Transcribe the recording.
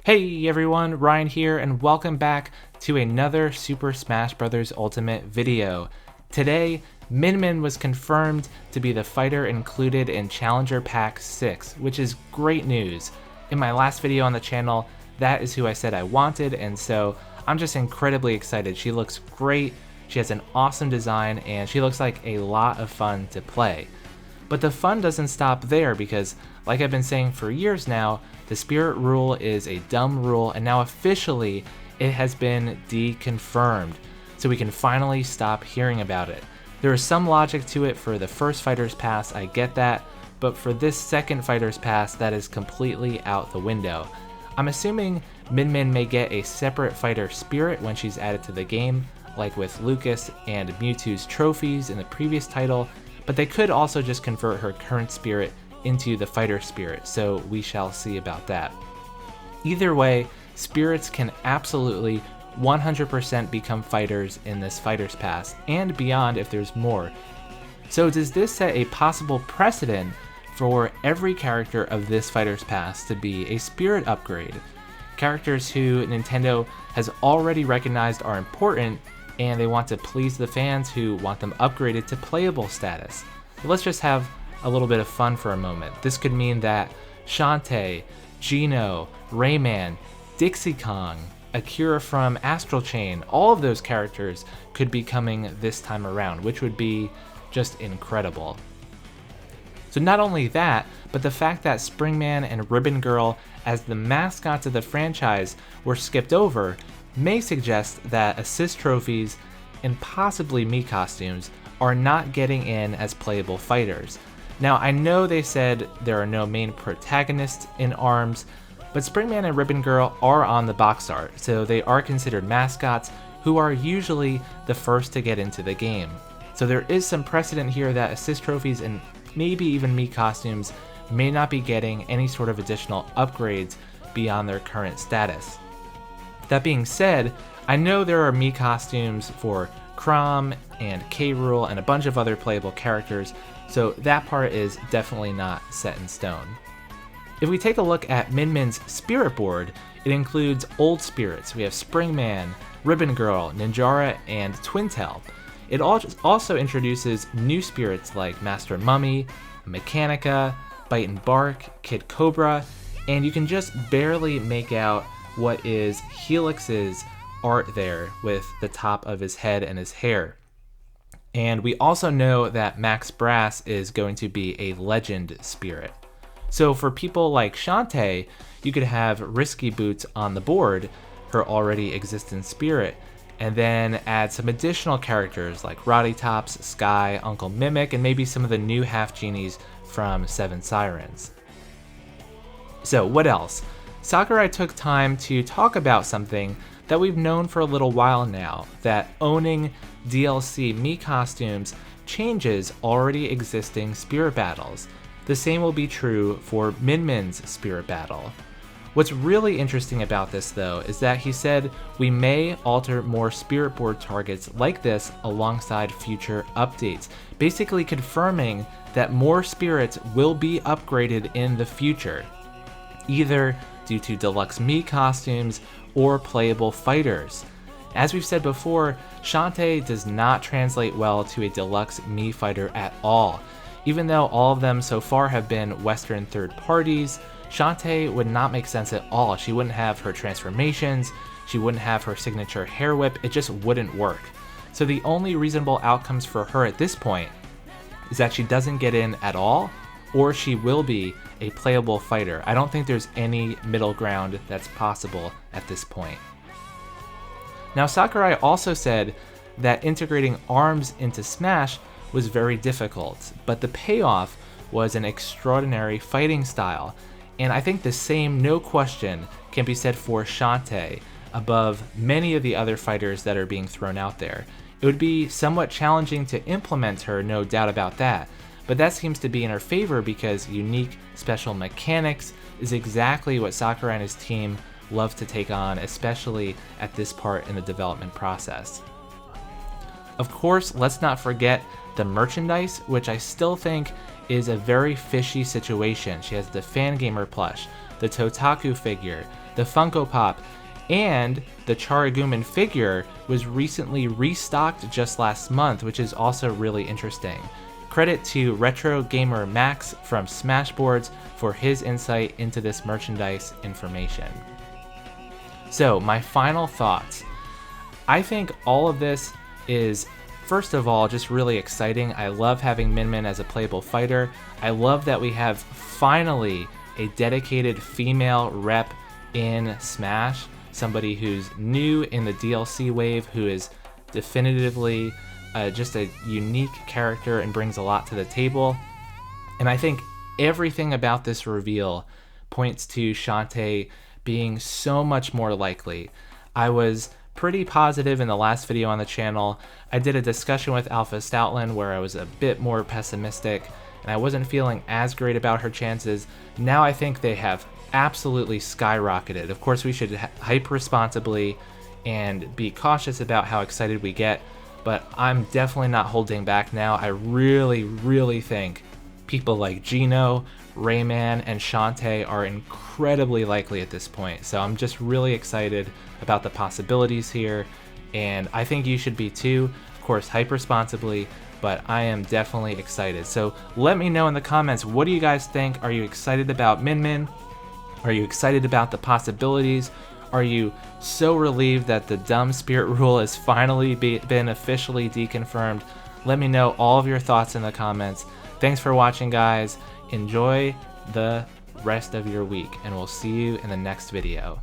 Hey everyone, Ryan here, and welcome back to another Super Smash Bros. Ultimate video. Today, Min Min was confirmed to be the fighter included in Challenger Pack 6, which is great news. In my last video on the channel, that is who I said I wanted, and so I'm just incredibly excited. She looks great, she has an awesome design, and she looks like a lot of fun to play. But the fun doesn't stop there because, like I've been saying for years now, the Spirit Rule is a dumb rule, and now officially it has been deconfirmed, so we can finally stop hearing about it. There is some logic to it for the first Fighter's Pass, I get that, but for this second Fighter's Pass, that is completely out the window. I'm assuming Min Min may get a separate fighter spirit when she's added to the game, like with Lucas and Mewtwo's trophies in the previous title, but they could also just convert her current spirit into the fighter spirit, so we shall see about that. Either way, spirits can absolutely 100% become fighters in this Fighter's Pass, and beyond if there's more. So does this set a possible precedent for every character of this Fighter's Pass to be a spirit upgrade? Characters who Nintendo has already recognized are important, and they want to please the fans who want them upgraded to playable status. But let's just have a little bit of fun for a moment. This could mean that Shantae, Geno, Rayman, Dixie Kong, Akira from Astral Chain, all of those characters could be coming this time around, which would be just incredible. So not only that, but the fact that Springman and Ribbon Girl as the mascots of the franchise were skipped over may suggest that assist trophies and possibly Mii costumes are not getting in as playable fighters. Now, I know they said there are no main protagonists in ARMS, but Springman and Ribbon Girl are on the box art, so they are considered mascots who are usually the first to get into the game. So there is some precedent here that assist trophies and maybe even Mii costumes may not be getting any sort of additional upgrades beyond their current status. That being said, I know there are Mii costumes for Chrom and K. Rool and a bunch of other playable characters, so that part is definitely not set in stone. If we take a look at Min Min's spirit board, it includes old spirits. We have Springman, Ribbon Girl, Ninjara, and Twintail. It also introduces new spirits like Master Mummy, Mechanica, Bite and Bark, Kid Cobra, and you can just barely make out what is Helix's art there with the top of his head and his hair. And we also know that Max Brass is going to be a legend spirit. So for people like Shantae, you could have Risky Boots on the board, her already existent spirit, and then add some additional characters like Roddy Tops, Sky, Uncle Mimic, and maybe some of the new half genies from Seven Sirens. So what else? Sakurai took time to talk about something that we've known for a little while now, that owning DLC Mii costumes changes already existing spirit battles. The same will be true for Min Min's spirit battle. What's really interesting about this though is that he said we may alter more spirit board targets like this alongside future updates, basically confirming that more spirits will be upgraded in the future, either due to deluxe Mii costumes or playable fighters. As we've said before, Shantae does not translate well to a deluxe Mii fighter at all. Even though all of them so far have been Western third parties, Shantae would not make sense at all. She wouldn't have her transformations, she wouldn't have her signature hair whip, it just wouldn't work. So the only reasonable outcomes for her at this point is that she doesn't get in at all, or she will be a playable fighter. I don't think there's any middle ground that's possible at this point. Now, Sakurai also said that integrating ARMS into Smash was very difficult, but the payoff was an extraordinary fighting style, and I think the same, no question, can be said for Shantae above many of the other fighters that are being thrown out there. It would be somewhat challenging to implement her, no doubt about that, but that seems to be in her favor because unique special mechanics is exactly what Sakurai and his team love to take on, especially at this part in the development process. Of course, let's not forget the merchandise, which I still think is a very fishy situation. She has the Fangamer plush, the Totaku figure, the Funko Pop, and the Charaguman figure was recently restocked just last month, which is also really interesting. Credit to Retro Gamer Max from Smashboards for his insight into this merchandise information. So, my final thoughts. I think all of this is, first of all, just really exciting. I love having Min Min as a playable fighter. I love that we have finally a dedicated female rep in Smash, somebody who's new in the DLC wave, who is definitively just a unique character and brings a lot to the table. And I think everything about this reveal points to Shantae being so much more likely. I was pretty positive in the last video on the channel. I did a discussion with Alpha Stoutland where I was a bit more pessimistic and I wasn't feeling as great about her chances. Now I think they have absolutely skyrocketed. Of course, we should hype responsibly and be cautious about how excited we get, but I'm definitely not holding back now. I really think people like Gino, Rayman, and Shantae are incredibly likely at this point. So I'm just really excited about the possibilities here, and I think you should be too. Of course, hype responsibly, but I am definitely excited. So let me know in the comments, what do you guys think? Are you excited about Min Min? Are you excited about the possibilities? Are you so relieved that the dumb spirit rule has finally been officially deconfirmed? Let me know all of your thoughts in the comments. Thanks for watching, guys. Enjoy the rest of your week, and we'll see you in the next video.